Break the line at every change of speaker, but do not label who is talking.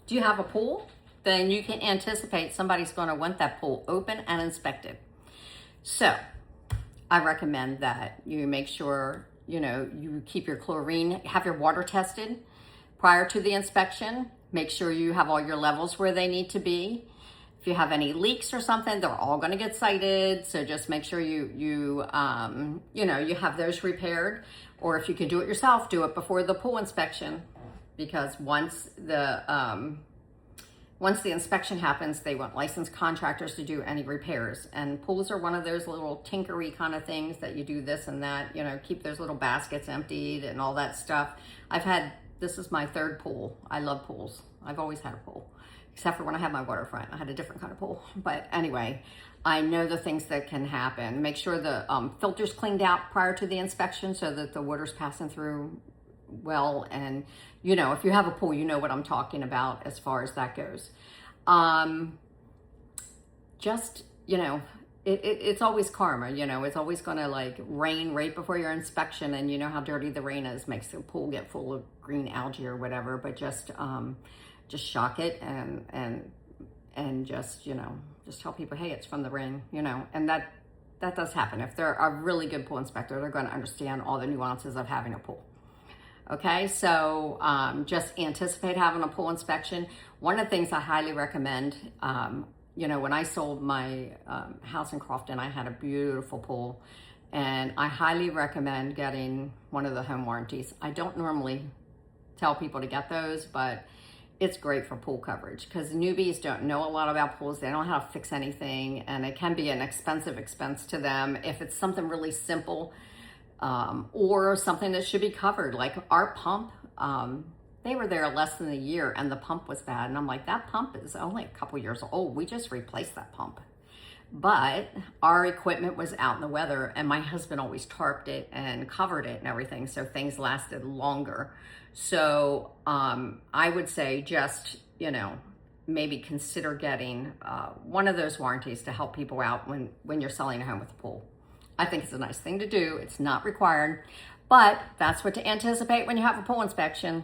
Do you have a pool? Then you can anticipate somebody's going to want that pool open and inspected. So I recommend that you make sure, you keep your chlorine, have your water tested prior to the inspection. Make sure you have all your levels where they need to be. If you have any leaks or something, they're all going to get cited. So just make sure you have those repaired. Or if you can do it yourself, do it before the pool inspection, because once the inspection happens, they want licensed contractors to do any repairs. And pools are one of those little tinkery kind of things that you do this and that, keep those little baskets emptied and all that stuff. This is my third pool. I love pools. I've always had a pool, except for when I had my waterfront. I had a different kind of pool. But anyway, I know the things that can happen. Make sure the filter's cleaned out prior to the inspection so that the water's passing through well. And, if you have a pool, you know what I'm talking about as far as that goes. It's always karma, it's always going to rain right before your inspection, and you know how dirty the rain is, makes the pool get full of green algae or whatever. But just shock it and just tell people, hey, it's from the rain, and that does happen. If they're a really good pool inspector, they're going to understand all the nuances of having a pool. Okay, so just anticipate having a pool inspection. One of the things I highly recommend, when I sold my house in Crofton, I had a beautiful pool, and I highly recommend getting one of the home warranties. I don't normally tell people to get those, but it's great for pool coverage because newbies don't know a lot about pools. They don't know how to fix anything, and it can be an expensive expense to them if it's something really simple. Or something that should be covered, like our pump. They were there less than a year and the pump was bad. And I'm like, that pump is only a couple years old. We just replaced that pump. But our equipment was out in the weather, and my husband always tarped it and covered it and everything, so things lasted longer. So I would say just, maybe consider getting one of those warranties to help people out when you're selling a home with a pool. I think it's a nice thing to do. It's not required, but that's what to anticipate when you have a pool inspection.